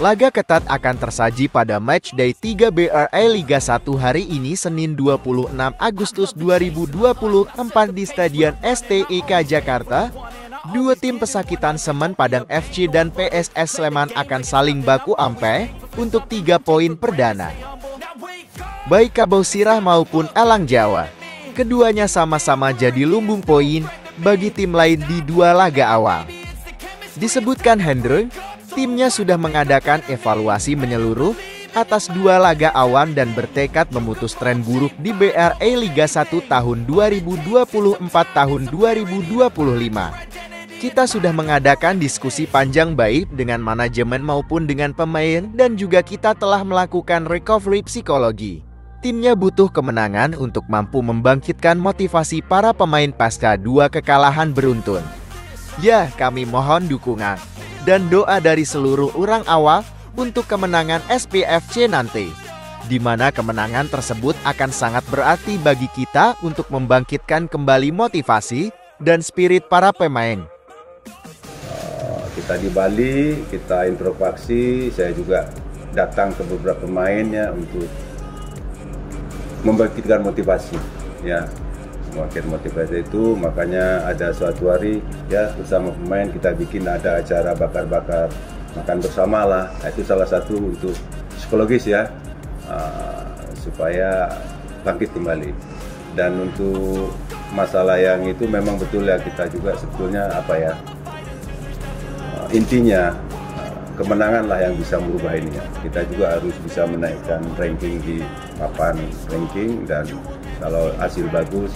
Laga ketat akan tersaji pada matchday 3 BRI Liga 1 hari ini Senin 26 Agustus 2024 di Stadion STIK Jakarta. Dua tim pesakitan Semen Padang FC dan PSS Sleman akan saling baku ampe untuk 3 poin perdana. Baik Kabau Sirah maupun Elang Jawa, keduanya sama-sama jadi lumbung poin bagi tim lain di dua laga awal. Disebutkan Hendro, timnya sudah mengadakan evaluasi menyeluruh atas dua laga awan dan bertekad memutus tren buruk di BRI Liga 1 tahun 2024-2025. Kita sudah mengadakan diskusi panjang baik dengan manajemen maupun dengan pemain dan juga kita telah melakukan recovery psikologi. Timnya butuh kemenangan untuk mampu membangkitkan motivasi para pemain pasca dua kekalahan beruntun. Ya, kami mohon dukungan dan doa dari seluruh orang awal untuk kemenangan SPFC nanti, di mana kemenangan tersebut akan sangat berarti bagi kita untuk membangkitkan kembali motivasi dan spirit para pemain. Kita di Bali, kita introspeksi, saya juga datang ke beberapa pemainnya untuk membangkitkan motivasi, ya. Membangkitkan motivasi itu, makanya ada suatu hari ya bersama pemain kita bikin ada acara bakar-bakar makan bersama lah. Itu salah satu untuk psikologis ya, supaya bangkit kembali. Dan untuk masalah yang itu memang betul ya, kita juga sebetulnya apa ya, intinya kemenangan lah yang bisa merubah ini ya. Kita juga harus bisa menaikkan ranking di papan ranking, dan kalau hasil bagus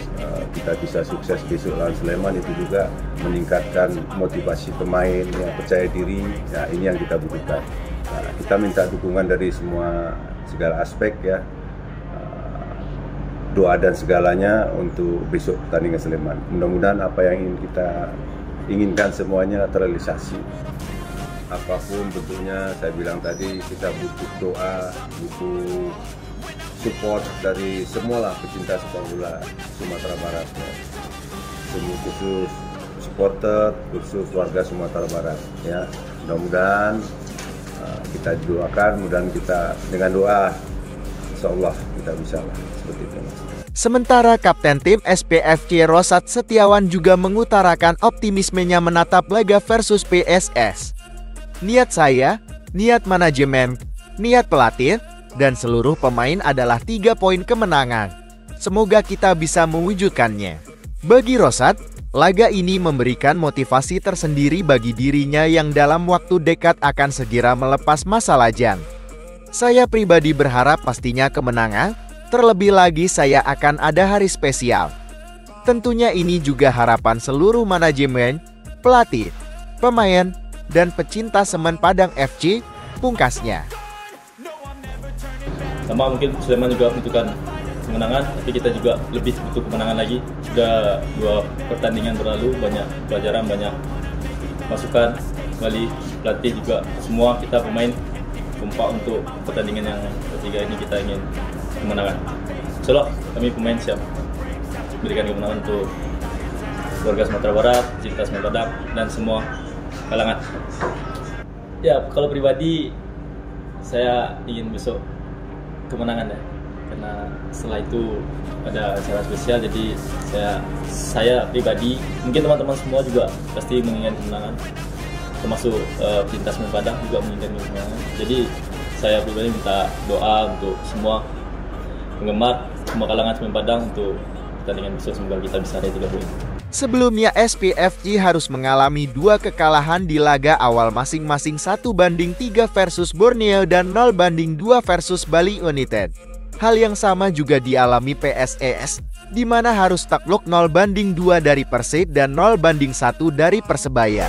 kita bisa sukses besok lawan Sleman, itu juga meningkatkan motivasi pemain yang percaya diri ya. Ini yang kita butuhkan. Kita minta dukungan dari segala aspek ya, doa dan segalanya untuk besok pertandingan Sleman. Mudah-mudahan apa yang kita inginkan semuanya terrealisasi. Apapun bentuknya, saya bilang tadi kita butuh doa, butuh support dari semualah pecinta sepak bola Sumatera Barat ya. Semua khusus supporter, khusus warga Sumatera Barat ya. Mudah-mudahan kita doakan, mudah-mudahan kita dengan doa insya Allah kita bisa lah seperti itu. Sementara Kapten Tim SPFC Rosat Setiawan juga mengutarakan optimismenya menatap laga versus PSS. Niat saya, niat manajemen, niat pelatih, dan seluruh pemain adalah 3 poin kemenangan. Semoga kita bisa mewujudkannya. Bagi Rosat, laga ini memberikan motivasi tersendiri bagi dirinya yang dalam waktu dekat akan segera melepas masa lajang. Saya pribadi berharap pastinya kemenangan. Terlebih lagi saya akan ada hari spesial. Tentunya ini juga harapan seluruh manajemen, pelatih, pemain, dan pecinta Semen Padang FC, pungkasnya. Sama mungkin Sleman juga membutuhkan kemenangan, tapi kita juga lebih butuh kemenangan lagi. Sudah 2 pertandingan berlalu, banyak pelajaran, banyak masukan. Kembali pelatih juga, semua kita pemain kompak untuk pertandingan yang ketiga ini. Kita ingin kemenangan. Insyaallah kami pemain siap berikan kemenangan untuk warga Sumatera Barat, cinta Semen Padang, dan semua kalangan. Ya, kalau pribadi saya ingin besok kemenangan ya, karena setelah itu ada acara spesial. Jadi saya pribadi, mungkin teman-teman semua juga pasti menginginkan kemenangan, termasuk pecinta Semen Padang juga menginginkan kemenangan. Jadi saya pribadi minta doa untuk semua penggemar, semua kalangan Semen Padang untuk pertandingan besok, semoga kita bisa raih 3 poin. Sebelumnya SPFC harus mengalami 2 kekalahan di laga awal masing-masing 1-3 versus Borneo dan 0-2 versus Bali United. Hal yang sama juga dialami PSS, di mana harus takluk 0-2 dari Persib dan 0-1 dari Persebaya.